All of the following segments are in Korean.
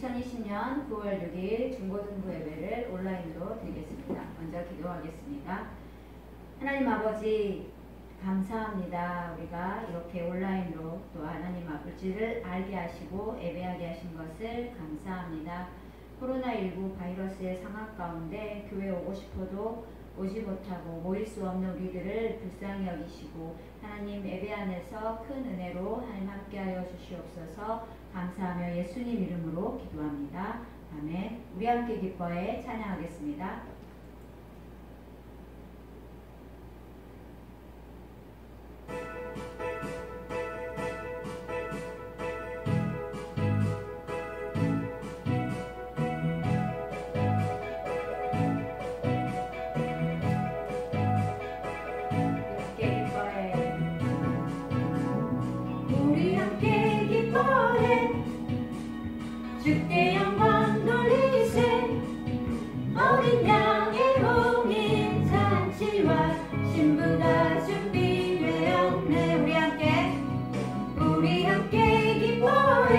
2020년 9월 6일 중고등부 예배를 온라인으로 드리겠습니다. 먼저 기도하겠습니다. 하나님 아버지 감사합니다. 우리가 이렇게 온라인으로 또 하나님 아버지를 알게 하시고 예배하게 하신 것을 감사합니다. 코로나19 바이러스의 상황 가운데 교회 오고 싶어도 오지 못하고 모일 수 없는 우리들을 불쌍히 여기시고 하나님 예배 안에서 큰 은혜로 하나님 함께하여 주시옵소서. 감사하며 예수님 이름으로 기도합니다. 아멘. 우리 함께 기뻐해 찬양하겠습니다. 주께 영광 돌리세. 어린 양의 홍인 잔치와 신부가 준비되었네. 우리 함께 기뻐해.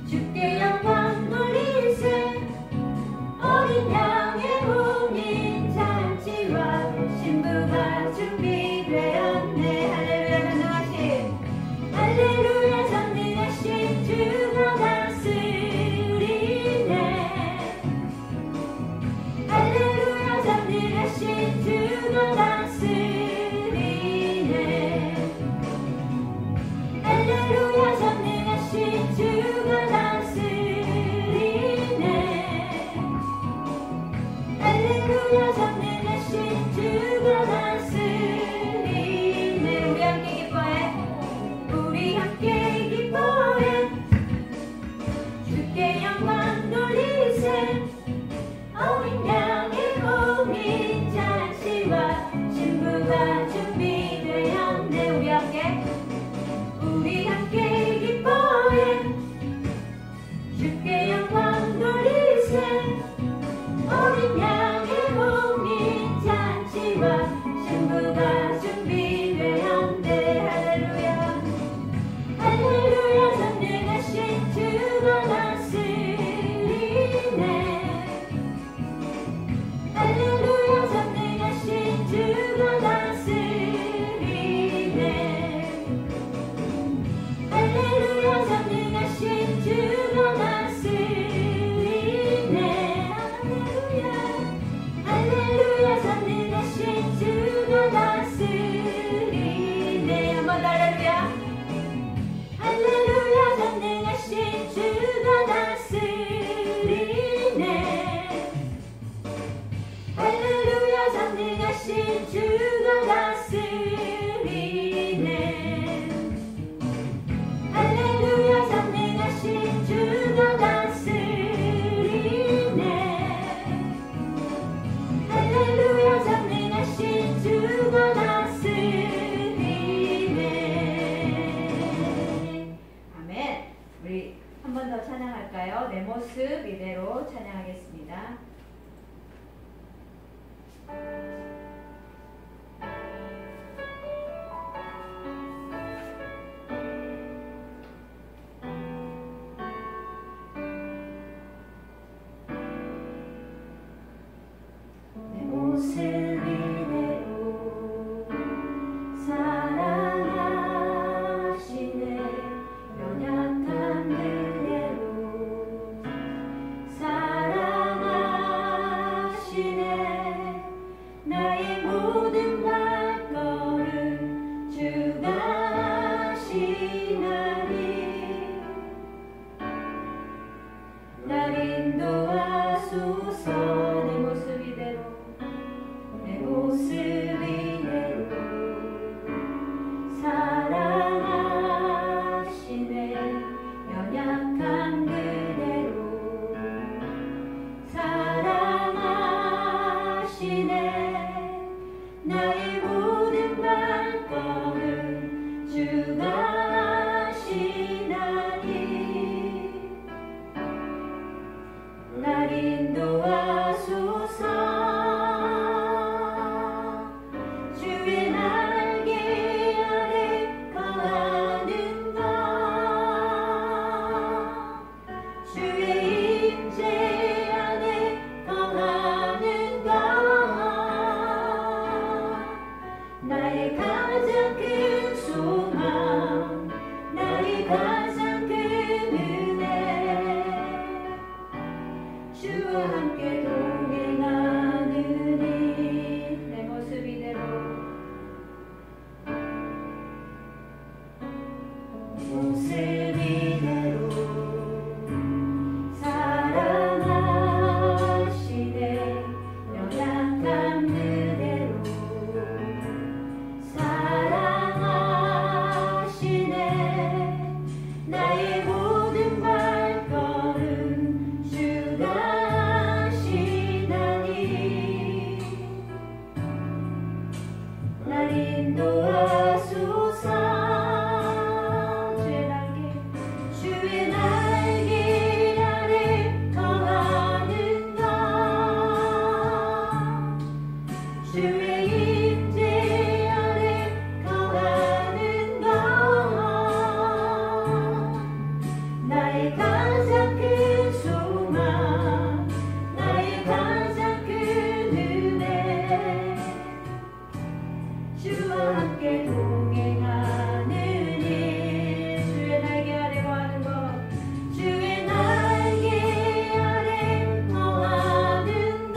주께 영광 돌리세. 어린 양의 홍인 잔치와 신부가 준비되었네. 할렐루야 전능하신, 할렐루야 전능하신 주가 다스리시네. 가장 큰 소망 나의 가장 큰 은혜 주와 함께 동행하느니 내 모습 이대로 모습 이대로 사랑하시네 연약함 그대로 사랑하시네 나의 모든 발걸음 주가 하시나니 날 인도하소서 주의 날개 아래 거하는 것 주의 임재 아래 거하는 것 나의 가장 큰 소망 나의 가장 큰 은혜 주와 함께 동행하느니 주의 날개 아래 거하는 것 주의 날개 아래 거하는 것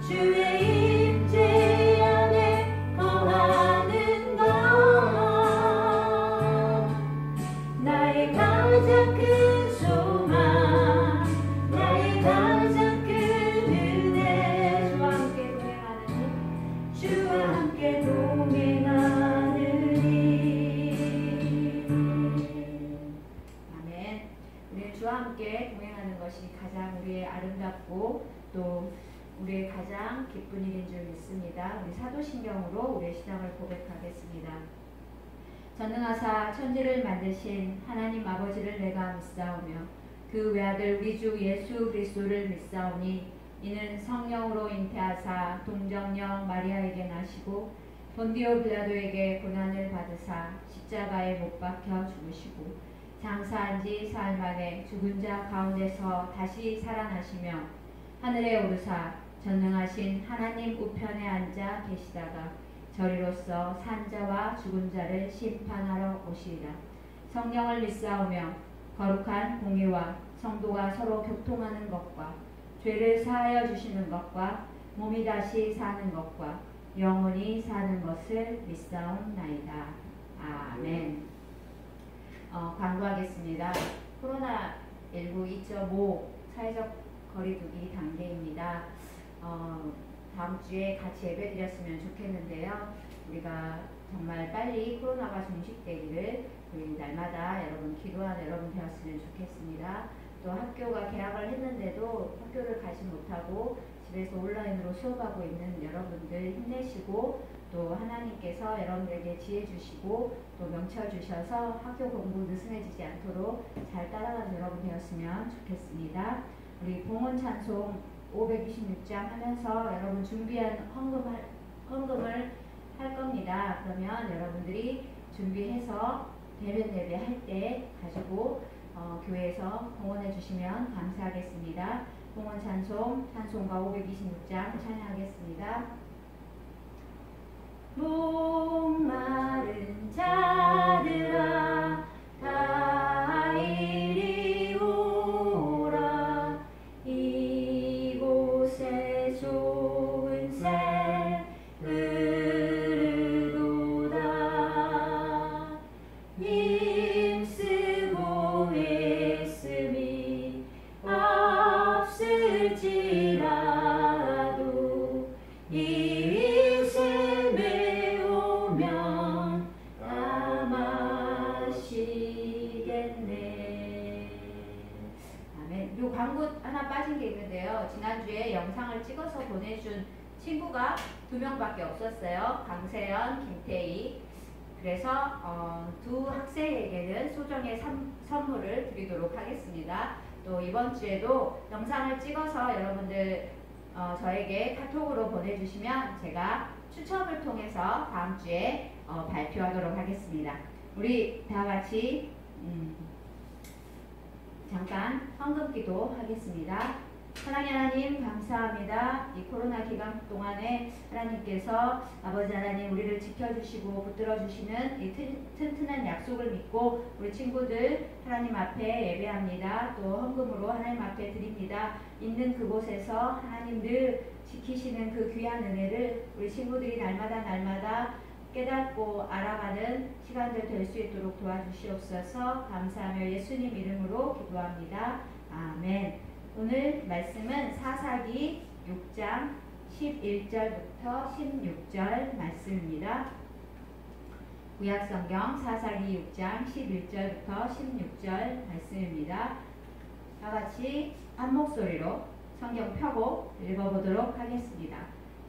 주의 임재 안에 거하는 것 나의 가장 큰 소망 나의 가장 큰 은혜 주와 함께 동행하느니 아멘. 우리는 주와 함께 동행하는 것이 가장 우리의 아름답고 또 우리의 가장 기쁜 일인 줄 믿습니다. 우리 사도신경으로 우리의 신앙을 고백하겠습니다. 전능하사 천지를 만드신 하나님 아버지를 내가 믿사오며 그 외아들 우리 주 예수 그리스도를 믿사오니 이는 성령으로 잉태하사 동정녀 마리아에게 나시고 본디오 빌라도에게 고난을 받으사 십자가에 못 박혀 죽으시고 장사한 지 사흘 만에 죽은 자 가운데서 다시 살아나시며 하늘에 오르사 전능하신 하나님 우편에 앉아 계시다가 저리로서 산 자와 죽은 자를 심판하러 오시리라. 성령을 믿사오며 거룩한 공의와 성도가 서로 교통하는 것과 죄를 사하여 주시는 것과 몸이 다시 사는 것과 영원히 사는 것을 믿사옵나이다. 아멘. 광고하겠습니다. 코로나19 2.5 사회적 거리두기 단계입니다. 다음 주에 같이 예배 드렸으면 좋겠는데요. 우리가 정말 빨리 코로나가 종식되기를 우리 날마다 여러분 기도하는 여러분 되었으면 좋겠습니다. 또 학교가 개학을 했는데도 학교를 가지 못하고 집에서 온라인으로 수업하고 있는 여러분들 힘내시고 또 하나님께서 여러분들에게 지혜 주시고 또 명철 주셔서 학교 공부 느슨해지지 않도록 잘 따라가는 여러분 되었으면 좋겠습니다. 우리 봉헌 찬송 526장 하면서 여러분 준비한 헌금을 할 겁니다. 그러면 여러분들이 준비해서 대면 예배 할 때 가지고 교회에서 봉헌해 주시면 감사하겠습니다. 봉헌 찬송가 526장 찬양하겠습니다. 목마른 자들아 다 이리 오라 이곳에 좋은 새 흐르도다 힘쓰고 있음이 없을지라도 이 샘에 오면 다 마시겠네. 아멘. 요 광고 하나 빠진 게 있는데요. 지난주에 영상을 찍어서 보내준 친구가 2명밖에 없었어요. 강세연, 김태희. 그래서 두 학생에게는 소정의 선물을 드리도록 하겠습니다. 또 이번 주에도 영상을 찍어서 여러분들 저에게 카톡으로 보내주시면 제가 추첨을 통해서 다음 주에 발표하도록 하겠습니다. 우리 다 같이 잠깐 헌금기도 하겠습니다. 하나님 감사합니다. 이 코로나 기간 동안에 하나님께서 아버지 하나님 우리를 지켜주시고 붙들어주시는 이 튼튼한 약속을 믿고 우리 친구들 하나님 앞에 예배합니다. 또 헌금으로 하나님 앞에 드립니다. 있는 그곳에서 하나님 늘 지키시는 그 귀한 은혜를 우리 친구들이 날마다 깨닫고 알아가는 시간들 될 수 있도록 도와주시옵소서. 감사하며 예수님 이름으로 기도합니다. 아멘. 오늘 말씀은 사사기 6장 11절부터 16절 말씀입니다. 구약성경 사사기 6장 11절부터 16절 말씀입니다. 다같이 한 목소리로 성경 펴고 읽어보도록 하겠습니다.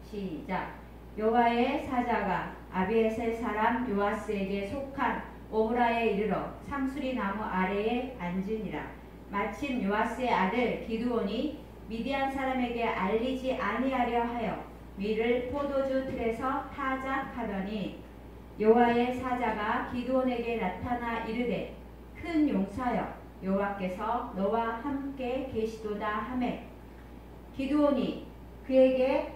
시작. 여호와의 사자가 아비에셀 사람 요아스에게 속한 오브라에 이르러 상수리 나무 아래에 앉으니라. 마침 요아스의 아들 기드온이 미디안 사람에게 알리지 아니하려 하여 밀을 포도주 틀에서 타작하더니 여호와의 사자가 기드온에게 나타나 이르되 큰 용사여 여호와께서 너와 함께 계시도다 하매 기드온이 그에게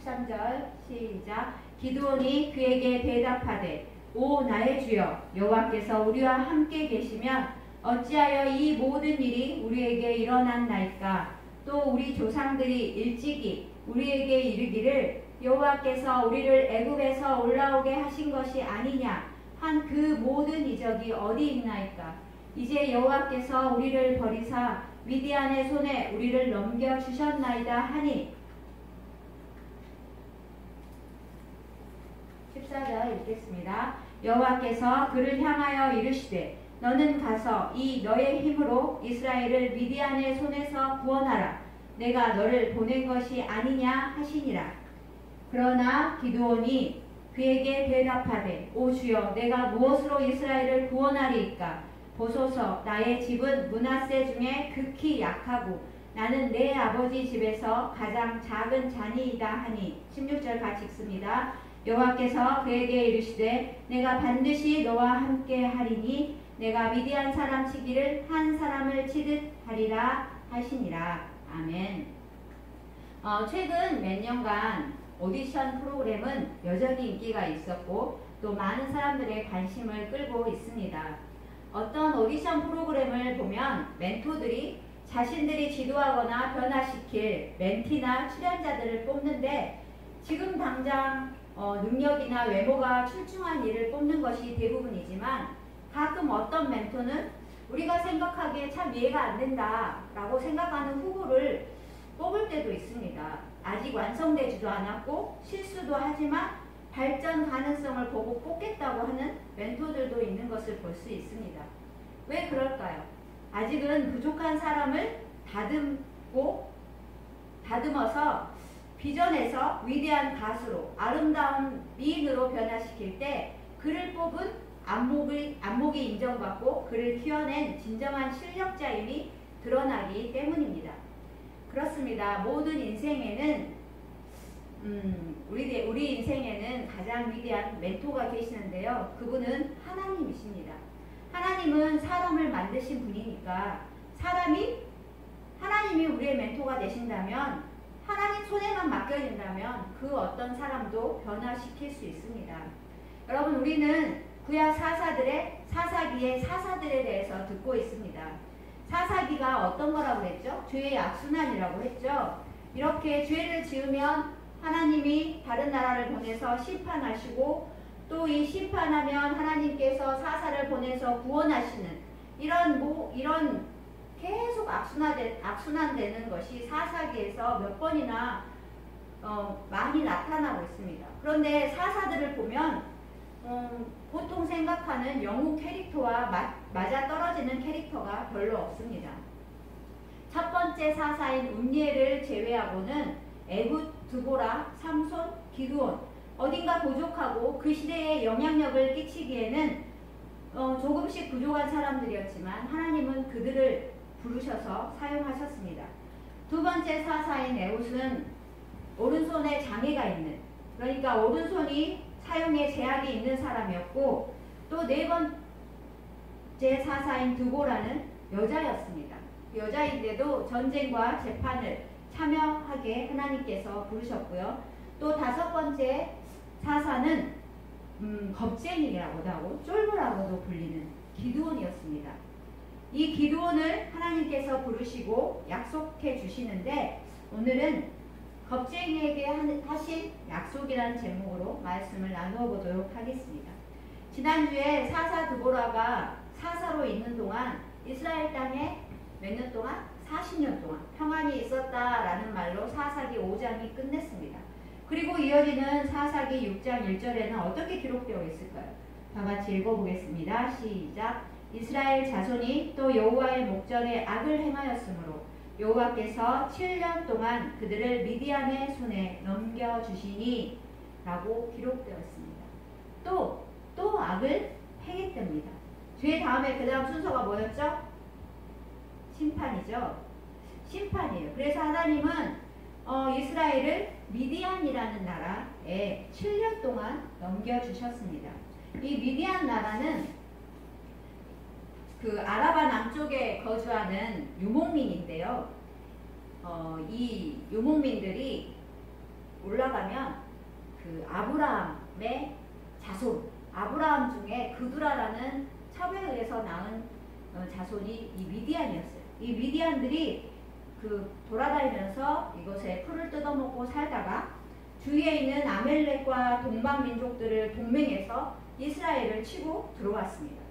13절 시작. 기드온이 그에게 대답하되 오 나의 주여 여호와께서 우리와 함께 계시면 어찌하여 이 모든 일이 우리에게 일어났나이까. 또 우리 조상들이 일찍이 우리에게 이르기를 여호와께서 우리를 애굽에서 올라오게 하신 것이 아니냐 한 그 모든 이적이 어디 있나이까. 이제 여호와께서 우리를 버리사 미디안의 손에 우리를 넘겨주셨나이다 하니 14절 읽겠습니다. 여호와께서 그를 향하여 이르시되 너는 가서 이 너의 힘으로 이스라엘을 미디안의 손에서 구원하라. 내가 너를 보낸 것이 아니냐 하시니라. 그러나 기드온이 그에게 대답하되 오 주여 내가 무엇으로 이스라엘을 구원하리이까. 보소서 나의 집은 므낫세 중에 극히 약하고 나는 내 아버지 집에서 가장 작은 자니이다 하니 16절 같이 읽습니다. 여호와께서 그에게 이르시되 내가 반드시 너와 함께 하리니 내가 미디안 사람 치기를 한 사람을 치듯 하리라 하시니라. 아멘. 최근 몇 년간 오디션 프로그램은 여전히 인기가 있었고 또 많은 사람들의 관심을 끌고 있습니다. 어떤 오디션 프로그램을 보면 멘토들이 자신들이 지도하거나 변화시킬 멘티나 출연자들을 뽑는데 지금 당장 능력이나 외모가 출중한 이를 뽑는 것이 대부분이지만 가끔 어떤 멘토는 우리가 생각하기에 참 이해가 안 된다 라고 생각하는 후보를 뽑을 때도 있습니다. 아직 완성되지도 않았고 실수도 하지만 발전 가능성을 보고 뽑겠다고 하는 멘토들도 있는 것을 볼 수 있습니다. 왜 그럴까요? 아직은 부족한 사람을 다듬어서 비전에서 위대한 가수로 아름다운 미인으로 변화시킬 때 그를 뽑은 안목이 인정받고 그를 키워낸 진정한 실력자임이 드러나기 때문입니다. 그렇습니다. 모든 인생에는 우리 인생에는 가장 위대한 멘토가 계시는데요. 그분은 하나님이십니다. 하나님은 사람을 만드신 분이니까 하나님이 우리의 멘토가 되신다면 하나님 손에만 맡겨진다면 그 어떤 사람도 변화시킬 수 있습니다. 여러분 우리는 구약 사사기의 사사들에 대해서 듣고 있습니다. 사사기가 어떤 거라고 했죠? 죄의 악순환이라고 했죠. 이렇게 죄를 지으면 하나님이 다른 나라를 보내서 심판하시고 또 이 심판하면 하나님께서 사사를 보내서 구원하시는 이런 계속 악순환되는 것이 사사기에서 몇 번이나 많이 나타나고 있습니다. 그런데 사사들을 보면 보통 생각하는 영웅 캐릭터와 맞아떨어지는 캐릭터가 별로 없습니다. 첫 번째 사사인 운니엘을 제외하고는 에훗, 드보라, 삼손, 기드온 어딘가 부족하고 그 시대에 영향력을 끼치기에는 조금씩 부족한 사람들이었지만 하나님은 그들을 부르셔서 사용하셨습니다. 두 번째 사사인 에훗은 오른손에 장애가 있는, 그러니까 오른손이 사용에 제약이 있는 사람이었고 또 네 번째 사사인 드보라는 여자였습니다. 여자인데도 전쟁과 재판을 참여하게 하나님께서 부르셨고요. 또 다섯 번째 사사는 겁쟁이라고도 하고 쫄보라고도 불리는 기드온이었습니다. 이 기드온을 하나님께서 부르시고 약속해 주시는데 오늘은 겁쟁이에게 하신 약속이라는 제목으로 말씀을 나누어 보도록 하겠습니다. 지난주에 사사 드보라가 사사로 있는 동안 이스라엘 땅에 몇 년 동안? 40년 동안 평안이 있었다라는 말로 사사기 5장이 끝냈습니다. 그리고 이어지는 사사기 6장 1절에는 어떻게 기록되어 있을까요? 다 같이 읽어보겠습니다. 시작. 이스라엘 자손이 또 여호와의 목전에 악을 행하였으므로 여호와께서 7년 동안 그들을 미디안의 손에 넘겨주시니 라고 기록되어 있습니다. 또 악을 행했답니다. 죄 다음에 그 다음 순서가 뭐였죠? 심판이죠. 심판이에요. 그래서 하나님은 이스라엘을 미디안이라는 나라에 7년 동안 넘겨주셨습니다. 이 미디안 나라는 그 아라바 남쪽에 거주하는 유목민인데요. 이 유목민들이 올라가면 그 아브라함의 자손, 아브라함 중에 그두라라는 첩에 의해서 낳은 자손이 이 미디안이었어요. 이 미디안들이 그 돌아다니면서 이곳에 풀을 뜯어먹고 살다가 주위에 있는 아멜렉과 동방민족들을 동맹해서 이스라엘을 치고 들어왔습니다.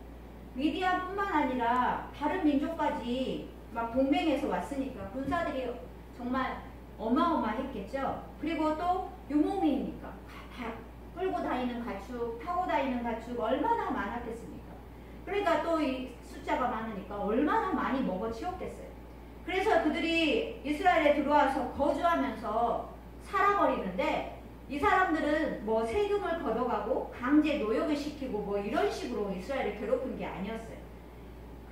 미디안뿐만 아니라 다른 민족까지 막 동맹해서 왔으니까 군사들이 정말 어마어마했겠죠. 그리고 또 유목민이니까 다 끌고 다니는 가축, 타고 다니는 가축 얼마나 많았겠습니까? 그러니까 또 이 숫자가 많으니까 얼마나 많이 먹어치웠겠어요. 그래서 그들이 이스라엘에 들어와서 거주하면서 살아버리는데 이 사람들은 뭐 세금을 걷어가고 강제 노역을 시키고 뭐 이런 식으로 이스라엘을 괴롭힌 게 아니었어요.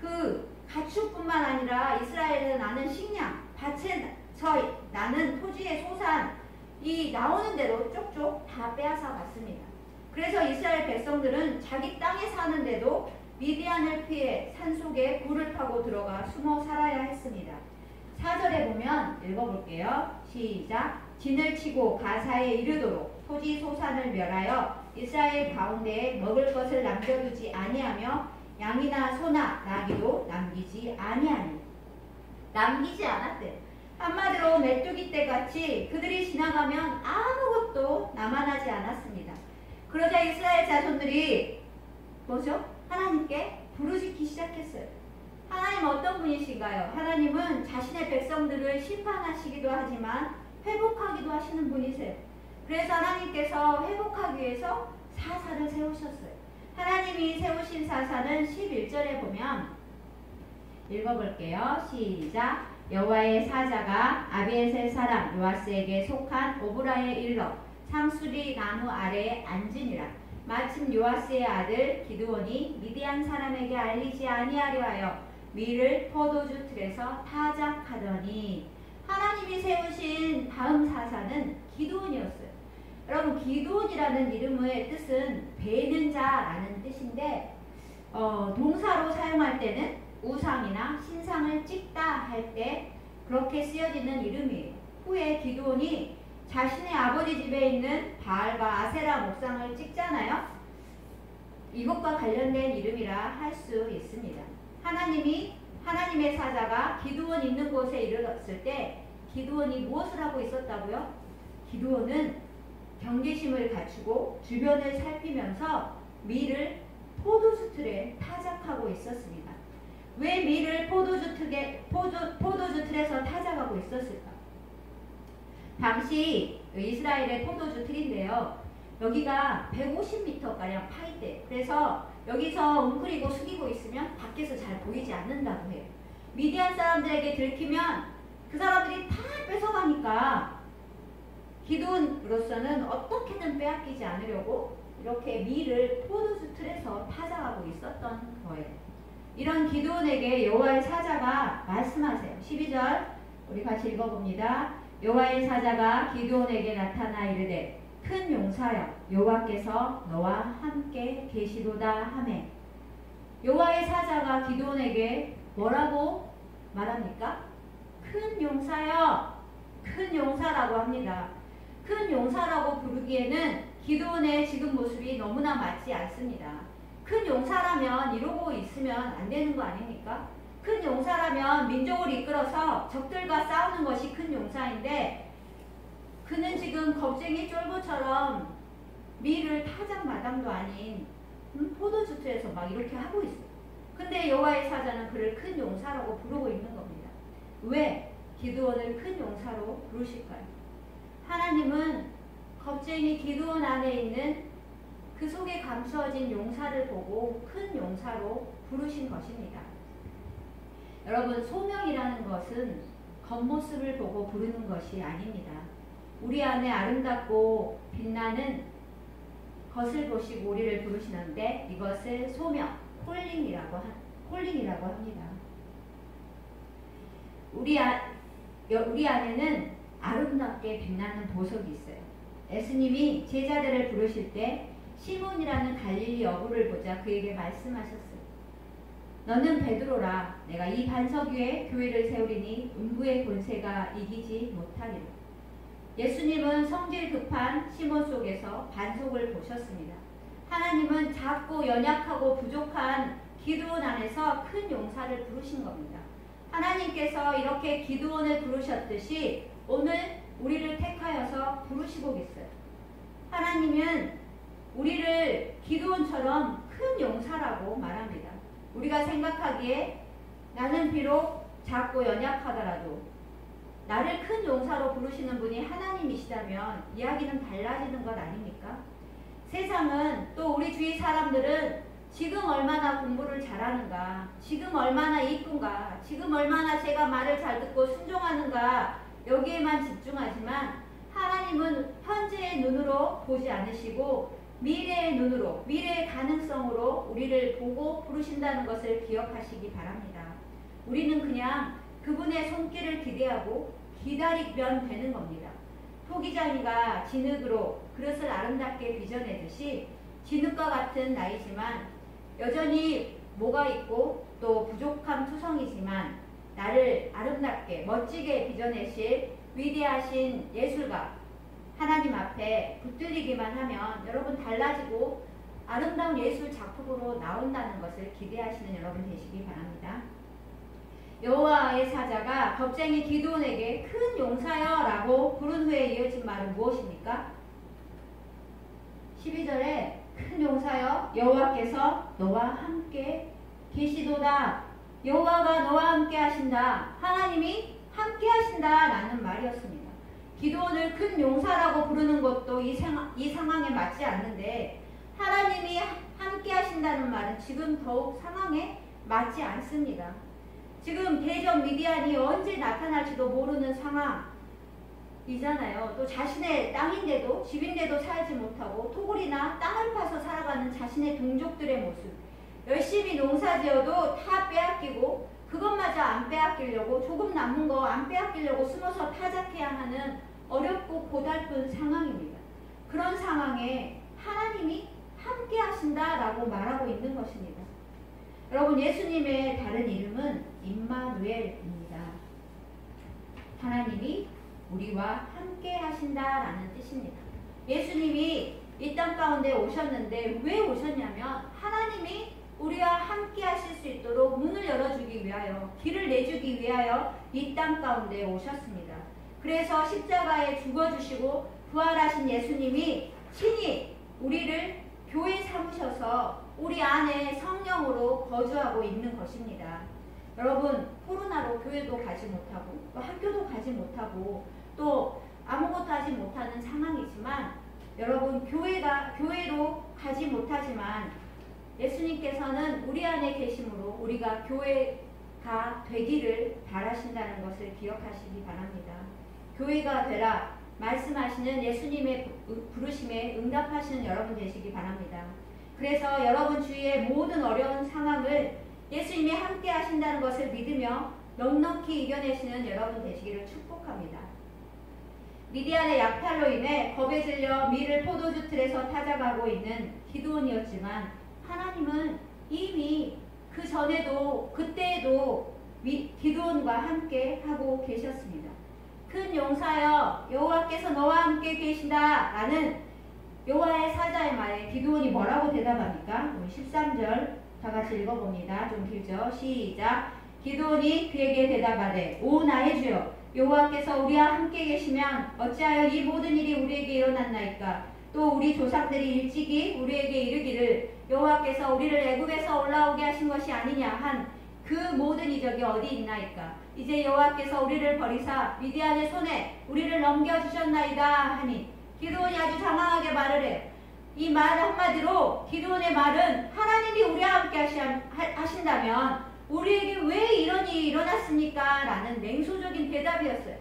그 가축뿐만 아니라 이스라엘에 나는 식량, 밭에서 나는 토지의 소산 이 나오는 대로 쪽쪽 다 빼앗아 갔습니다. 그래서 이스라엘 백성들은 자기 땅에 사는데도 미디안을 피해 산속에 굴을 파고 들어가 숨어 살아야 했습니다. 4절에 보면 읽어볼게요. 시작. 진을 치고 가사에 이르도록 토지 소산을 멸하여 이스라엘 가운데에 먹을 것을 남겨두지 아니하며 양이나 소나 나귀도 남기지 아니하니. 남기지 않았대. 한마디로 메뚜기 떼같이 그들이 지나가면 아무것도 남아나지 않았습니다. 그러자 이스라엘 자손들이 뭐죠? 하나님께 부르짖기 시작했어요. 하나님 어떤 분이신가요? 하나님은 자신의 백성들을 심판하시기도 하지만 회복하기도 하시는 분이세요. 그래서 하나님께서 회복하기 위해서 사사를 세우셨어요. 하나님이 세우신 사사는 11절에 보면 읽어볼게요. 시작. 여호와의 사자가 아비에셀 사람 요아스에게 속한 오브라에 일러 상수리 나무 아래에 앉으니라. 마침 요아스의 아들 기드온이 미디안 사람에게 알리지 아니하려 하여 밀을 포도주 틀에서 타작하더니. 하나님이 세우신 다음 사사는 기드온이었어요. 여러분 기드온이라는 이름의 뜻은 베는 자라는 뜻인데 동사로 사용할 때는 우상이나 신상을 찍다 할 때 그렇게 쓰여지는 이름이에요. 후에 기드온이 자신의 아버지 집에 있는 바알과 아세라 목상을 찍잖아요. 이것과 관련된 이름이라 할 수 있습니다. 하나님의 사자가 기드온 있는 곳에 이르렀을 때 기드온이 무엇을 하고 있었다고요? 기드온은 경계심을 갖추고 주변을 살피면서 밀을 포도주 틀에 타작하고 있었습니다. 왜 밀을 포도주 틀에서 타작하고 있었을까? 당시 이스라엘의 포도주 틀인데요. 여기가 150m가량 파있대요. 그래서 여기서 웅크리고 숙이고 있으면 밖에서 잘 보이지 않는다고 해요. 미디안 사람들에게 들키면 그 사람들이 다 뺏어가니까 기드온으로서는 어떻게든 빼앗기지 않으려고 이렇게 밀을 포도주 틀에서 타작하고 있었던 거예요. 이런 기드온에게 여호와의 사자가 말씀하세요. 12절 우리 같이 읽어봅니다. 여호와의 사자가 기드온에게 나타나 이르되 큰 용사여 여호와께서 너와 함께 계시도다 하매. 여호와의 사자가 기드온에게 뭐라고 말합니까? 큰 용사여, 큰 용사라고 합니다. 큰 용사라고 부르기에는 기드온의 지금 모습이 너무나 맞지 않습니다. 큰 용사라면 이러고 있으면 안 되는 거 아닙니까? 큰 용사라면 민족을 이끌어서 적들과 싸우는 것이 큰 용사인데 그는 지금 겁쟁이 쫄보처럼 밀을 타작마당도 아닌 포도주트에서 막 이렇게 하고 있어요. 근데 여호와의 사자는 그를 큰 용사라고 부르고 있는 겁니다. 왜 기드온을 큰 용사로 부르실까요? 하나님은 겁쟁이 기드온 안에 있는 그 속에 감추어진 용사를 보고 큰 용사로 부르신 것입니다. 여러분, 소명이라는 것은 겉모습을 보고 부르는 것이 아닙니다. 우리 안에 아름답고 빛나는 것을 보시고 우리를 부르시는데 이것을 소명, 콜링이라고 합니다. 우리 안에는 아름답게 빛나는 보석이 있어요. 예수님이 제자들을 부르실 때 시몬이라는 갈릴리 어부를 보자 그에게 말씀하셨어요. 너는 베드로라. 내가 이 반석 위에 교회를 세우리니 음부의 권세가 이기지 못하리라. 예수님은 성질 급한 시몬 속에서 반석을 보셨습니다. 하나님은 작고 연약하고 부족한 기드온 안에서 큰 용사를 부르신 겁니다. 하나님께서 이렇게 기드온을 부르셨듯이 오늘 우리를 택하여서 부르시고겠어요. 하나님은 우리를 기드온처럼 큰 용사라고 말합니다. 우리가 생각하기에 나는 비록 작고 연약하더라도 나를 큰 용사로 부르시는 분이 하나님이시다면 이야기는 달라지는 것 아닙니까? 세상은 또 우리 주위 사람들은 지금 얼마나 공부를 잘하는가, 지금 얼마나 이쁜가, 지금 얼마나 제가 말을 잘 듣고 순종하는가 여기에만 집중하지만 하나님은 현재의 눈으로 보지 않으시고 미래의 눈으로, 미래의 가능성으로 우리를 보고 부르신다는 것을 기억하시기 바랍니다. 우리는 그냥 그분의 손길을 기대하고 기다리면 되는 겁니다. 토기장이가 진흙으로 그릇을 아름답게 빚어내듯이 진흙과 같은 나이지만 여전히 뭐가 있고 또 부족한 투성이지만 나를 아름답게 멋지게 빚어내실 위대하신 예술가 하나님 앞에 붙들리기만 하면 여러분 달라지고 아름다운 예술 작품으로 나온다는 것을 기대하시는 여러분 되시기 바랍니다. 여호와의 사자가 겁쟁이 기드온에게 큰 용사여 라고 부른 후에 이어진 말은 무엇입니까? 12절에 큰 용사여 여호와께서 너와 함께 계시도다. 여호와가 너와 함께 하신다. 하나님이 함께 하신다 라는 말이었습니다. 기드온을 큰 용사라고 부르는 것도 이 상황에 맞지 않는데 하나님이 함께 하신다는 말은 지금 더욱 상황에 맞지 않습니다. 지금 대적 미디안이 언제 나타날지도 모르는 상황이잖아요. 또 자신의 땅인데도 집인데도 살지 못하고 토굴이나 땅을 파서 살아가는 자신의 동족들의 모습, 열심히 농사지어도 다 빼앗기고 그것마저 안 빼앗기려고 조금 남은 거 안 빼앗기려고 숨어서 타작해야 하는 어렵고 고달픈 상황입니다. 그런 상황에 하나님이 함께 하신다라고 말하고 있는 것입니다. 여러분, 예수님의 다른 이름은 임마누엘입니다. 하나님이 우리와 함께 하신다라는 뜻입니다. 예수님이 이 땅 가운데 오셨는데 왜 오셨냐면 하나님이 우리와 함께 하실 수 있도록 문을 열어주기 위하여, 길을 내주기 위하여 이 땅 가운데 오셨습니다. 그래서 십자가에 죽어주시고 부활하신 예수님이 친히 우리를 교회 삼으셔서 우리 안에 성령으로 거주하고 있는 것입니다. 여러분, 코로나로 교회도 가지 못하고 또 학교도 가지 못하고 또 아무것도 하지 못하는 상황이지만 여러분, 교회로 가지 못하지만 예수님께서는 우리 안에 계심으로 우리가 교회가 되기를 바라신다는 것을 기억하시기 바랍니다. 교회가 되라 말씀하시는 예수님의 부르심에 응답하시는 여러분 되시기 바랍니다. 그래서 여러분 주위의 모든 어려운 상황을 예수님이 함께 하신다는 것을 믿으며 넉넉히 이겨내시는 여러분 되시기를 축복합니다. 미디안의 약탈로 인해 겁에 질려 밀을 포도주 틀에서 타작하고 있는 기드온이었지만 하나님은 이미 그 전에도 그때에도 기드온과 함께 하고 계셨습니다. 큰 용사여 여호와께서 너와 함께 계신다 라는 여호와의 사자의 말에 기드온이 뭐라고 대답합니까? 우리 13절 다 같이 읽어봅니다. 좀 길죠? 시작. 기드온이 그에게 대답하되 오 나의 주여 여호와께서 우리와 함께 계시면 어찌하여 이 모든 일이 우리에게 일어났나이까? 또 우리 조상들이 일찍이 우리에게 이르기를 여호와께서 우리를 애굽에서 올라오게 하신 것이 아니냐 한 그 모든 이적이 어디 있나이까? 이제 여호와께서 우리를 버리사 미디안의 손에 우리를 넘겨주셨나이다 하니 기드온이 아주 장황하게 말을 해요. 이 말 한마디로 기드온의 말은 하나님이 우리와 함께 하신다면 우리에게 왜 이런 일이 일어났습니까? 라는 냉소적인 대답이었어요.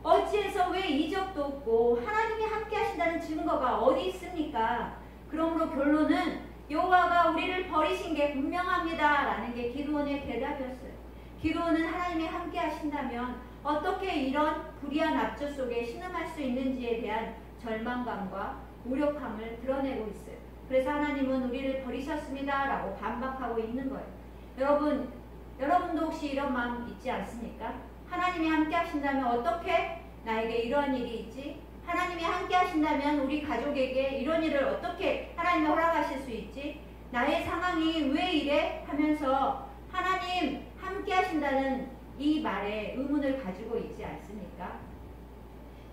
어찌해서 왜 이적도 없고 하나님이 함께 하신다는 증거가 어디 있습니까? 그러므로 결론은 여호와가 우리를 버리신 게 분명합니다 라는 게 기드온의 대답이었어요. 기드온은 하나님이 함께 하신다면 어떻게 이런 불의한 압조 속에 신음할 수 있는지에 대한 절망감과 무력함을 드러내고 있어요. 그래서 하나님은 우리를 버리셨습니다 라고 반박하고 있는 거예요. 여러분도 혹시 이런 마음 있지 않습니까? 하나님이 함께 하신다면 어떻게 나에게 이런 일이 있지? 하나님이 함께 하신다면 우리 가족에게 이런 일을 어떻게 하나님이 허락하실 수 있지? 나의 상황이 왜 이래? 하면서 하나님 함께 하신다는 이 말에 의문을 가지고 있지 않습니까?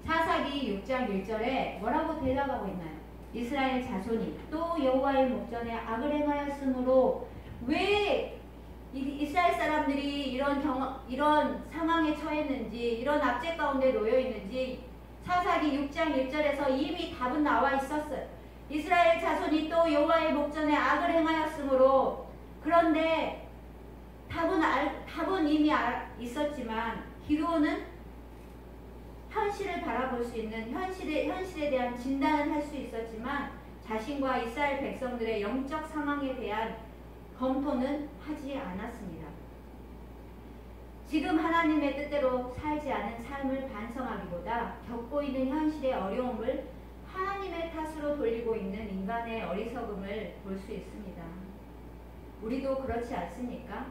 사사기 6장 1절에 뭐라고 대답하고 있나요? 이스라엘 자손이 또 여호와의 목전에 악을 행하였으므로 왜 이스라엘 사람들이 이런 상황에 처했는지 이런 압제 가운데 놓여 있는지 사사기 6장 1절에서 이미 답은 나와 있었어요. 이스라엘 자손이 또 여호와의 목전에 악을 행하였으므로. 그런데 답은 이미 있었지만 기드온은 현실을 바라볼 수 있는 현실에 대한 진단을 할 수 있었지만 자신과 이스라엘 백성들의 영적 상황에 대한 검토는 하지 않았습니다. 지금 하나님의 뜻대로 살지 않은 삶을 반성하기보다 겪고 있는 현실의 어려움을 하나님의 탓으로 돌리고 있는 인간의 어리석음을 볼 수 있습니다. 우리도 그렇지 않습니까?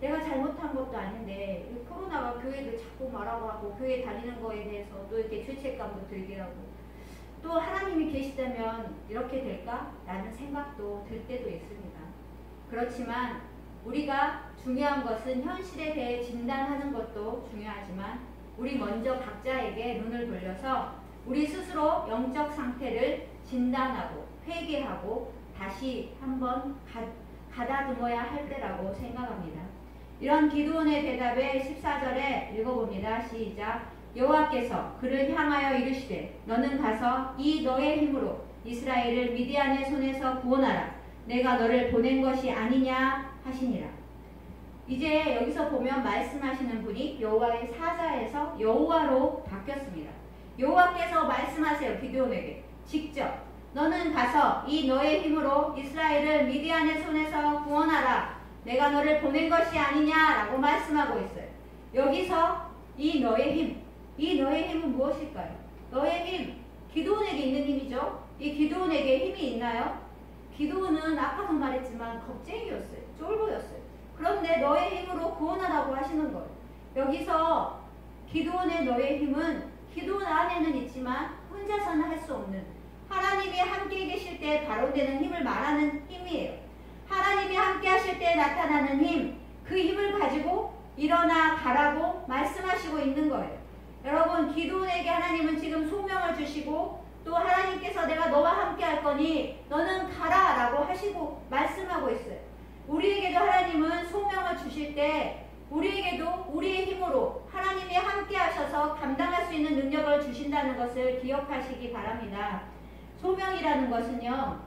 내가 잘못한 것도 아닌데 코로나가 교회를 자꾸 말하고 하고 교회 다니는 거에 대해서 또 이렇게 죄책감도 들게 하고 또 하나님이 계시다면 이렇게 될까? 라는 생각도 들 때도 있습니다. 그렇지만 우리가 중요한 것은 현실에 대해 진단하는 것도 중요하지만 우리 먼저 각자에게 눈을 돌려서 우리 스스로 영적 상태를 진단하고 회개하고 다시 한번 가다듬어야 할 때라고 생각합니다. 이런 기드온의 대답에 14절에 읽어봅니다. 시작. 여호와께서 그를 향하여 이르시되 너는 가서 이 너의 힘으로 이스라엘을 미디안의 손에서 구원하라. 내가 너를 보낸 것이 아니냐 하시니라. 이제 여기서 보면 말씀하시는 분이 여호와의 사자에서 여호와로 바뀌었습니다. 여호와께서 말씀하세요. 기드온에게 직접 너는 가서 이 너의 힘으로 이스라엘을 미디안의 손에서 구원하라. 내가 너를 보낸 것이 아니냐라고 말씀하고 있어요. 여기서 이 너의 힘은 무엇일까요? 너의 힘, 기드온에게 있는 힘이죠. 이 기드온에게 힘이 있나요? 기드온은 아까도 말했지만 겁쟁이였어요. 쫄보였어요. 그런데 너의 힘으로 구원하라고 하시는 거예요. 여기서 기드온의 너의 힘은 기드온 안에는 있지만 혼자서는 할 수 없는 하나님이 함께 계실 때 발휘되는 힘을 말하는 힘이에요. 하나님이 함께 하실 때 나타나는 힘, 그 힘을 가지고 일어나 가라고 말씀하시고 있는 거예요. 여러분, 기드온에게 하나님은 지금 소명을 주시고 또 하나님께서 내가 너와 함께 할 거니 너는 가라 라고 하시고 말씀하고 있어요. 우리에게도 하나님은 소명을 주실 때 우리에게도 우리의 힘으로 하나님이 함께 하셔서 감당할 수 있는 능력을 주신다는 것을 기억하시기 바랍니다. 소명이라는 것은요,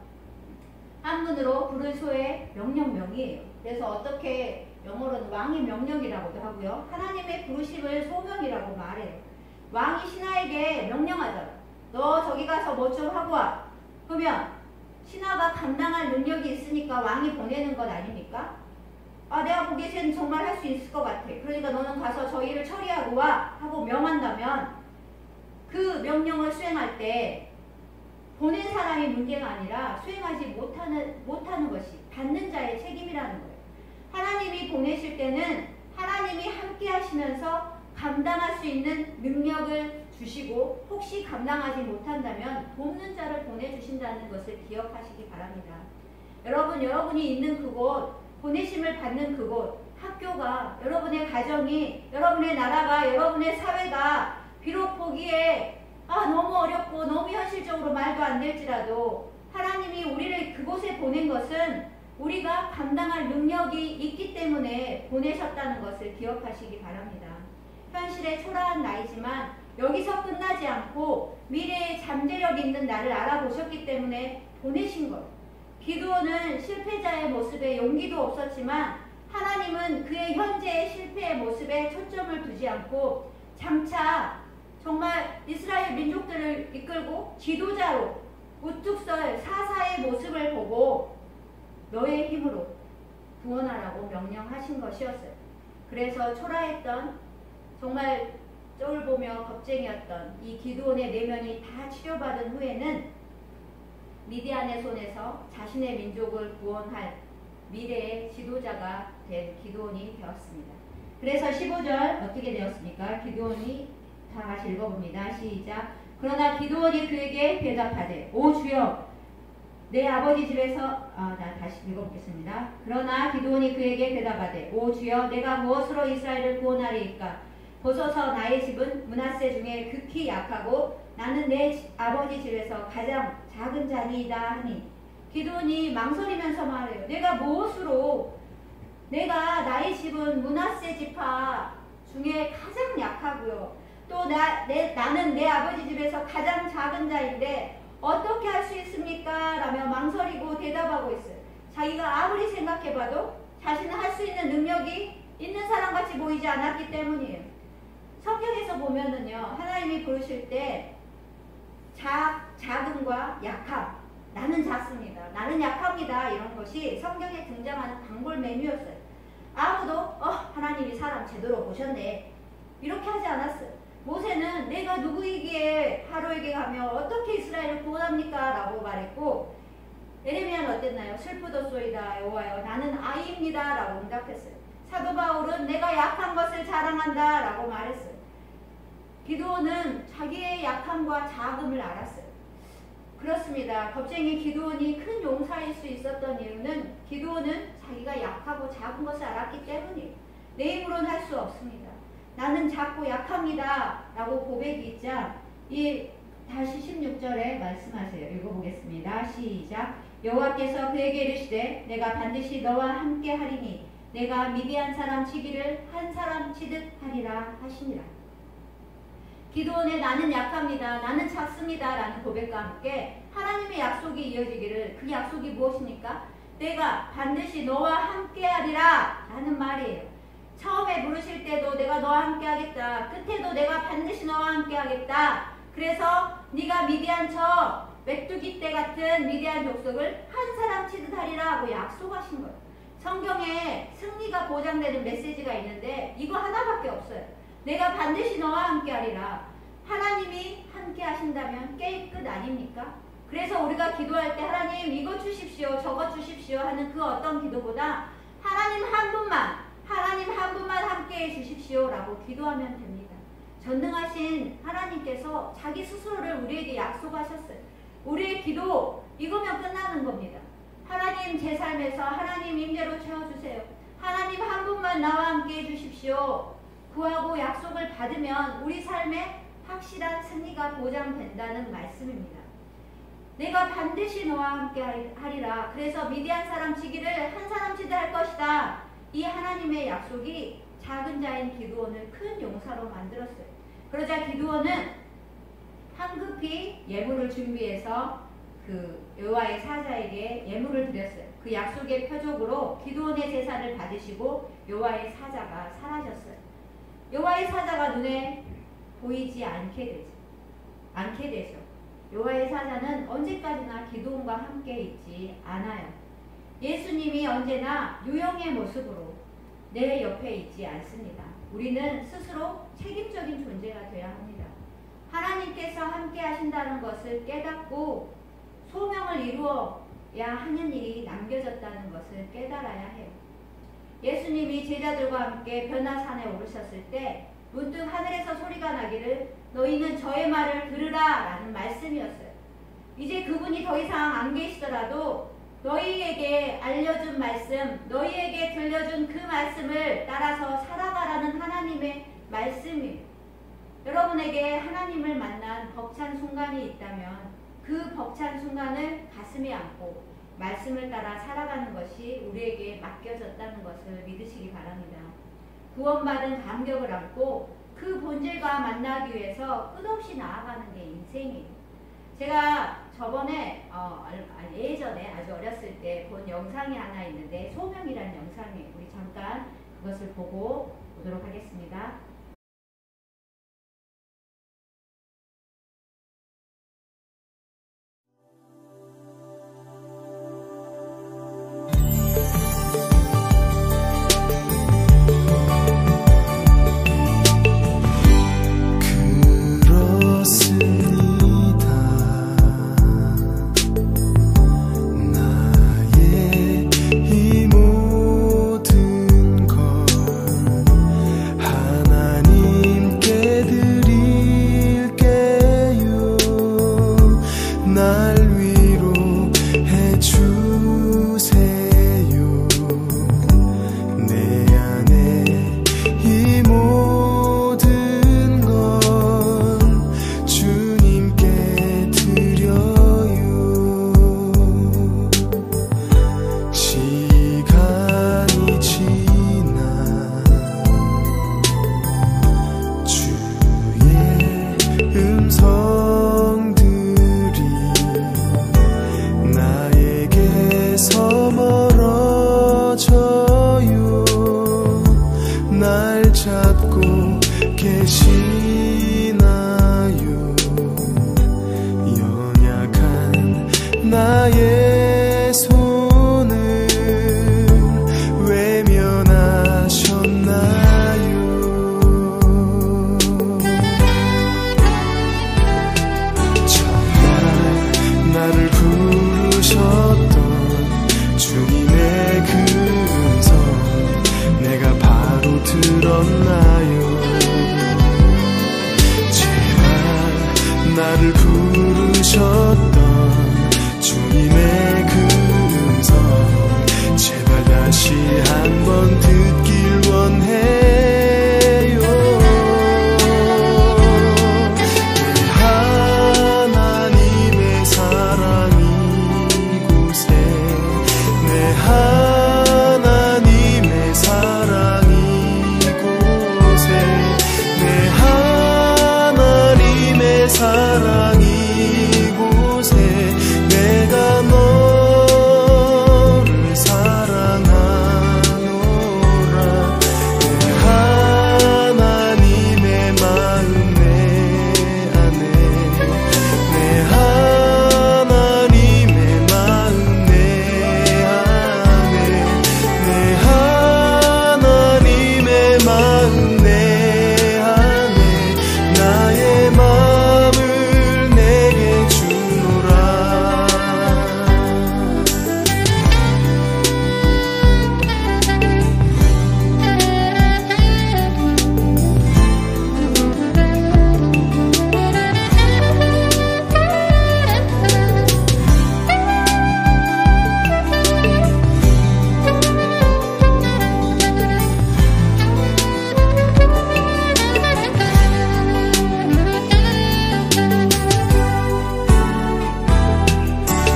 한문으로 부르소의 명령명이에요. 그래서 어떻게 영어로는 왕의 명령이라고도 하고요. 하나님의 부르심을 소명이라고 말해요. 왕이 신하에게 명령하잖아. 너 저기 가서 뭐 좀 하고 와. 그러면 신하가 감당할 능력이 있으니까 왕이 보내는 것 아닙니까? 아, 내가 보기에는 정말 할 수 있을 것 같아. 그러니까 너는 가서 저 일을 처리하고 와 하고 명한다면 그 명령을 수행할 때 보낸 사람이 문제가 아니라 수행하지 못하는 것이 받는 자의 책임이라는 거예요. 하나님이 보내실 때는 하나님이 함께 하시면서 감당할 수 있는 능력을 주시고 혹시 감당하지 못한다면 돕는 자를 보내주신다는 것을 기억하시기 바랍니다. 여러분, 여러분이 있는 그곳, 보내심을 받는 그곳, 학교가, 여러분의 가정이, 여러분의 나라가, 여러분의 사회가 비록 보기에 너무 어렵고 너무 현실적으로 말도 안 될지라도 하나님이 우리를 그곳에 보낸 것은 우리가 감당할 능력이 있기 때문에 보내셨다는 것을 기억하시기 바랍니다. 현실의 초라한 나이지만 여기서 끝나지 않고 미래에 잠재력 있는 나를 알아보셨기 때문에 보내신 것. 기드온은 실패자의 모습에 용기도 없었지만 하나님은 그의 현재의 실패의 모습에 초점을 두지 않고 장차 정말 이스라엘 민족들을 이끌고 지도자로 우뚝 설 사사의 모습을 보고 너의 힘으로 구원하라고 명령하신 것이었어요. 그래서 초라했던 정말 쫄보며 겁쟁이였던 이 기드온의 내면이 다 치료받은 후에는 미디안의 손에서 자신의 민족을 구원할 미래의 지도자가 된 기드온이 되었습니다. 그래서 15절 어떻게 되었습니까? 기드온이 다 같이 읽어봅니다. 시작. 그러나 기드온이 그에게 대답하되 오 주여 내 아버지 집에서 다시 읽어보겠습니다. 그러나 기드온이 그에게 대답하되 오 주여 내가 무엇으로 이스라엘을 구원하리이까? 보소서 나의 집은 므낫세 중에 극히 약하고 나는 내 아버지 집에서 가장 작은 자니이다 하니 기드온이 망설이면서 말해요. 내가 무엇으로 나의 집은 므낫세 지파 중에 가장 약하고요. 또 나는 내 아버지 집에서 가장 작은 자인데 어떻게 할 수 있습니까? 라며 망설이고 대답하고 있어요. 자기가 아무리 생각해봐도 자신은 할 수 있는 능력이 있는 사람같이 보이지 않았기 때문이에요. 성경에서 보면은요, 하나님이 부르실 때 작음과 약함, 나는 작습니다, 나는 약합니다, 이런 것이 성경에 등장하는 단골 메뉴였어요. 아무도 하나님이 사람 제대로 보셨네 이렇게 하지 않았어요. 모세는 내가 누구이기에 바로에게 가며 어떻게 이스라엘을 구원합니까? 라고 말했고, 예레미야는 어땠나요? 슬프도소이다 여호와여 나는 아이입니다 라고 응답했어요. 사도 바울은 내가 약한 것을 자랑한다 라고 말했어요. 기드온은 자기의 약함과 작음을 알았어요. 그렇습니다. 겁쟁이 기드온이 큰 용사일 수 있었던 이유는 기드온은 자기가 약하고 작은 것을 알았기 때문이에요. 내 힘으로는 할 수 없습니다. 나는 작고 약합니다 라고 고백이 있자 다시 16절에 말씀하세요. 읽어보겠습니다. 시작. 여호와께서 그에게 이르시되 내가 반드시 너와 함께 하리니 내가 미디안 사람 치기를 한 사람 치듯 하리라 하시니라. 기드온의 나는 약합니다, 나는 작습니다 라는 고백과 함께 하나님의 약속이 이어지기를, 그 약속이 무엇입니까? 내가 반드시 너와 함께 하리라 라는 말이에요. 처음에 부르실 때도 내가 너와 함께 하겠다, 끝에도 내가 반드시 너와 함께 하겠다. 그래서 네가 미디안 메뚜기 떼 같은 미디안 족속을 한 사람 치듯 하리라 하고 약속하신 거예요. 성경에 승리가 보장되는 메시지가 있는데 이거 하나밖에 없어요. 내가 반드시 너와 함께 하리라. 하나님이 함께 하신다면 게임 끝 아닙니까? 그래서 우리가 기도할 때 하나님 이거 주십시오 저거 주십시오 하는 그 어떤 기도보다 하나님 한 분만 함께 해 주십시오 라고 기도하면 됩니다. 전능하신 하나님께서 자기 스스로를 우리에게 약속하셨어요. 우리의 기도 이거면 끝나는 겁니다. 하나님 제 삶에서 하나님 임재로 채워주세요. 하나님 한 분만 나와 함께 해주십시오. 구하고 약속을 받으면 우리 삶에 확실한 승리가 보장된다는 말씀입니다. 내가 반드시 너와 함께 하리라. 그래서 미디안 사람 치기를 한 사람 치듯 할 것이다. 이 하나님의 약속이 작은 자인 기드온을 큰 용사로 만들었어요. 그러자 기드온은 황급히 예물을 준비해서 그 여호와의 사자에게 예물을 드렸어요. 그 약속의 표적으로 기드온의 제사를 받으시고 여호와의 사자가 사라졌어요. 여호와의 사자가 눈에 보이지 않게 되죠. 여호와의 사자는 언제까지나 기드온과 함께 있지 않아요. 예수님이 언제나 유형의 모습으로 내 옆에 있지 않습니다. 우리는 스스로 책임적인 존재가 되어야 합니다. 하나님께서 함께 하신다는 것을 깨닫고 소명을 이루어야 하는 일이 남겨졌다는 것을 깨달아야 해요. 예수님이 제자들과 함께 변화산에 오르셨을 때 문득 하늘에서 소리가 나기를 너희는 저의 말을 들으라 라는 말씀이었어요. 이제 그분이 더 이상 안 계시더라도 너희에게 알려준 말씀, 너희에게 들려준 그 말씀을 따라서 살아가라는 하나님의 말씀이에요. 여러분에게 하나님을 만난 벅찬 순간이 있다면 그 벅찬 순간을 가슴에 안고 말씀을 따라 살아가는 것이 우리에게 맡겨졌다는 것을 믿으시기 바랍니다. 구원받은 감격을 안고 그 본질과 만나기 위해서 끝없이 나아가는 게 인생이에요. 제가 저번에 예전에 아주 어렸을 때 본 영상이 하나 있는데 소명이라는 영상이에요. 우리 잠깐 그것을 보고 오도록 하겠습니다. 나의 손을 외면하셨나요? 정말 나를 부르셨던 주님의 그 음성 내가 바로 들었나요? 제발 나를 부르셨던 주님의 그 음성 제발 다시 한번 듣길 원해요. 내 하나님의 사랑 이곳에 내 하나님의 사랑 이곳에 내 하나님의 사랑 이곳에 내가 너를 사랑하노라. 내 하나님의 마음 내 안에 내 하나님의 마음 내 안에 내 하나님의 마음 내 안에 나의 마음을 내게 주노라.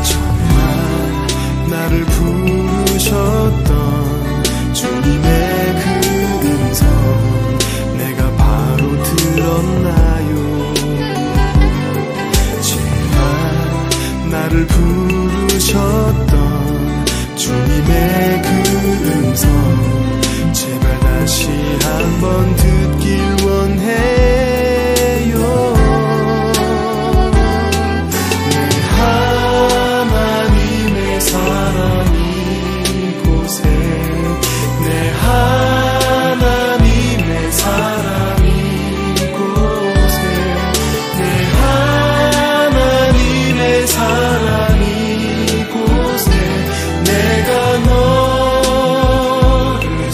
정말 나를 부르셨던 주님의 그 음성 내가 바로 들었나요? 제발 나를 부르셨던 주님의 그 음성 제발 다시 한번 듣길 원해요. 내 하나님의 사랑 이곳에 내 하나님의 사랑 이곳에 내 하나님의 사랑 이곳에 내가 너를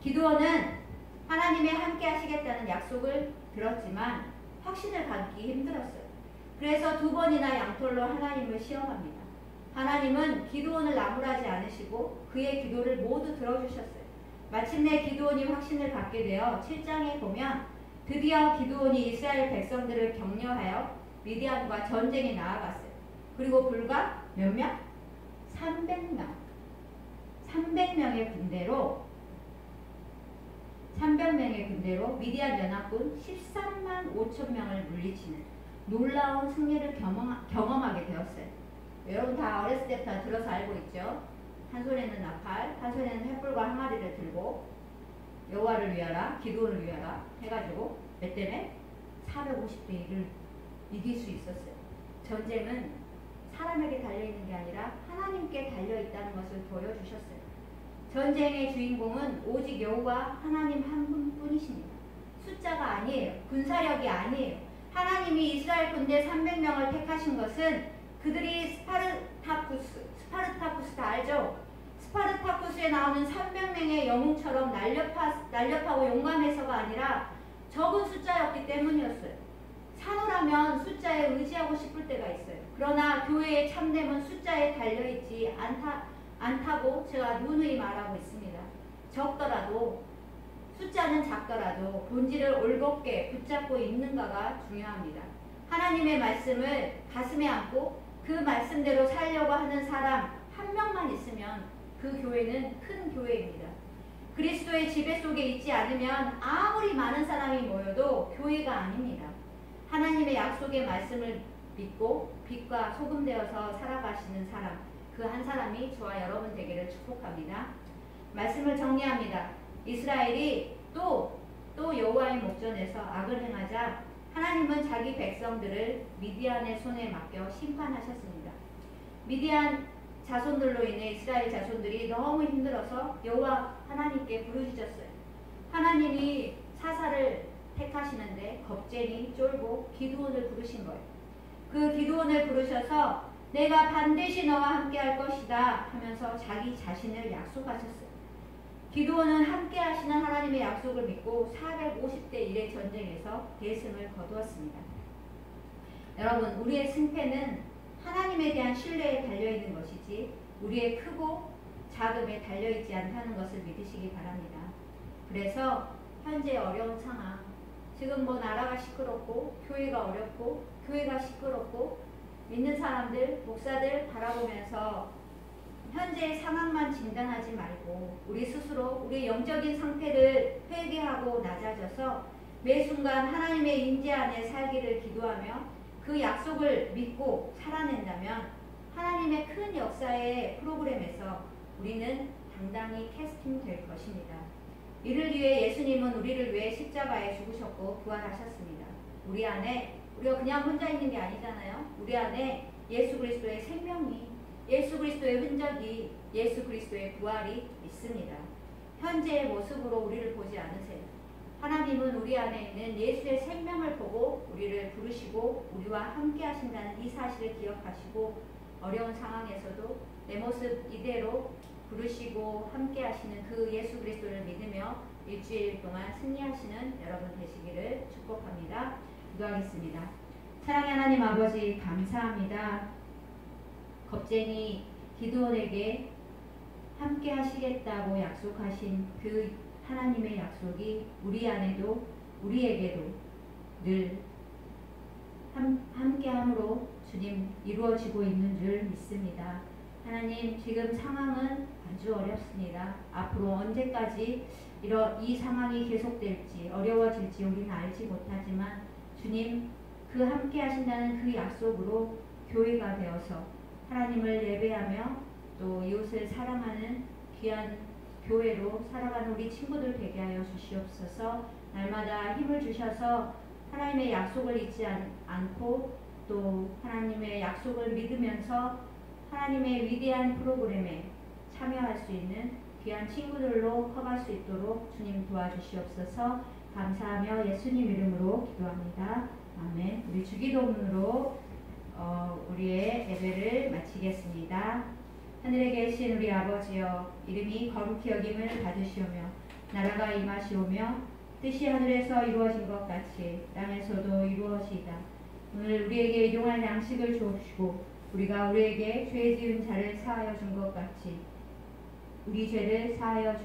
기드온은 하나님의 함께 하시겠다는 약속을 들었지만 확신을 갖기 힘들었어요. 그래서 2번이나 양털로 하나님을 시험합니다. 하나님은 기드온을 나무라지 않으시고 그의 기도를 모두 들어주셨어요. 마침내 기드온이 확신을 갖게 되어 7장에 보면 드디어 기드온이 이스라엘 백성들을 격려하여 미디안과 전쟁에 나아갔어요. 그리고 불과 몇 명? 300명. 300명의 군대로 미디안 연합군 13만 5천 명을 물리치는 놀라운 승리를 경험하게 되었어요. 여러분 다 어렸을 때부터 들어서 알고 있죠? 한 손에는 나팔, 한 손에는 횃불과 항아리를 들고 여호와를 위하라, 기드온을 위하라 해가지고 몇 대매? 450대 1을 이길 수 있었어요. 전쟁은 사람에게 달려있는 게 아니라 하나님께 달려있다는 것을 보여주셨어요. 전쟁의 주인공은 오직 여호와 하나님 한 분뿐이십니다. 숫자가 아니에요. 군사력이 아니에요. 하나님이 이스라엘 군대 300명을 택하신 것은 그들이 스파르타쿠스 다 알죠? 스파르타쿠스에 나오는 300명의 영웅처럼 날렵하고 용감해서가 아니라 적은 숫자였기 때문이었어요. 산호라면 숫자에 의지하고 싶을 때가 있어요. 그러나 교회의 참됨은 숫자에 달려있지 않다고 제가 누누이 말하고 있습니다. 적더라도 숫자는 작더라도 본질을 올곧게 붙잡고 있는가가 중요합니다. 하나님의 말씀을 가슴에 안고 그 말씀대로 살려고 하는 사람 한 명만 있으면 그 교회는 큰 교회입니다. 그리스도의 지배 속에 있지 않으면 아무리 많은 사람이 모여도 교회가 아닙니다. 하나님의 약속의 말씀을 믿고 빛과 소금 되어서 살아가시는 사람, 그 한 사람이 저와 여러분 되기를 축복합니다. 말씀을 정리합니다. 이스라엘이 또 여호와의 목전에서 악을 행하자 하나님은 자기 백성들을 미디안의 손에 맡겨 심판하셨습니다. 미디안 자손들로 인해 이스라엘 자손들이 너무 힘들어서 여호와 하나님께 부르짖었어요. 하나님이 사사를 택하시는데 겁쟁이 쫄보 기드온을 부르신 거예요. 그 기드온을 부르셔서 내가 반드시 너와 함께 할 것이다 하면서 자기 자신을 약속하셨어요. 기드온은 함께 하시는 하나님의 약속을 믿고 450대 1의 전쟁에서 대승을 거두었습니다. 여러분, 우리의 승패는 하나님에 대한 신뢰에 달려있는 것이지 우리의 크고 작음에 달려있지 않다는 것을 믿으시기 바랍니다. 그래서 현재 어려운 상황, 지금 뭐 나라가 시끄럽고 교회가 어렵고 교회가 시끄럽고 믿는 사람들, 목사들 바라보면서 현재의 상황만 진단하지 말고 우리 스스로 우리의 영적인 상태를 회개하고 낮아져서 매 순간 하나님의 임재 안에 살기를 기도하며 그 약속을 믿고 살아낸다면 하나님의 큰 역사의 프로그램에서 우리는 당당히 캐스팅될 것입니다. 이를 위해 예수님은 우리를 위해 십자가에 죽으셨고 부활하셨습니다. 우리 안에 우리가 그냥 혼자 있는 게 아니잖아요. 우리 안에 예수 그리스도의 생명이, 예수 그리스도의 흔적이, 예수 그리스도의 부활이 있습니다. 현재의 모습으로 우리를 보지 않으세요. 하나님은 우리 안에 있는 예수의 생명을 보고 우리를 부르시고 우리와 함께 하신다는 이 사실을 기억하시고 어려운 상황에서도 내 모습 이대로 부르시고 함께 하시는 그 예수 그리스도를 믿으며 일주일 동안 승리하시는 여러분 되시기를 축복합니다. 기도하겠습니다. 사랑의 하나님 아버지 감사합니다. 겁쟁이 기드온에게 함께 하시겠다고 약속하신 그 하나님의 약속이 우리 안에도 우리에게도 늘 함께함으로 주님 이루어지고 있는 줄 믿습니다. 하나님, 지금 상황은 아주 어렵습니다. 앞으로 언제까지 이 상황이 계속될지 어려워질지 우리는 알지 못하지만 주님, 그 함께 하신다는 그 약속으로 교회가 되어서 하나님을 예배하며 또 이웃을 사랑하는 귀한 교회로 살아가는 우리 친구들 되게 하여 주시옵소서. 날마다 힘을 주셔서 하나님의 약속을 잊지 않고 또 하나님의 약속을 믿으면서 하나님의 위대한 프로그램에 참여할 수 있는 귀한 친구들로 커갈 수 있도록 주님 도와주시옵소서. 감사하며 예수님 이름으로 기도합니다. 아멘. 우리 주기도문으로 우리의 예배를 마치겠습니다. 하늘에 계신 우리 아버지여, 이름이 거룩히 여김을 받으시오며 나라가 임하시오며 뜻이 하늘에서 이루어진 것 같이 땅에서도 이루어지이다. 오늘 우리에게 일용할 양식을 주옵시고 우리가 우리에게 죄 지은 자를 사하여 준 것 같이 우리 죄를 사하여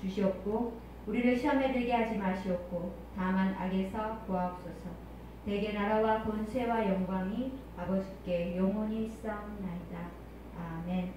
주시옵고 우리를 시험에 들게 하지 마시옵고 다만 악에서 구하옵소서. 대개 나라와 권세와 영광이 아버지께 영원히 있사옵나이다. 아멘.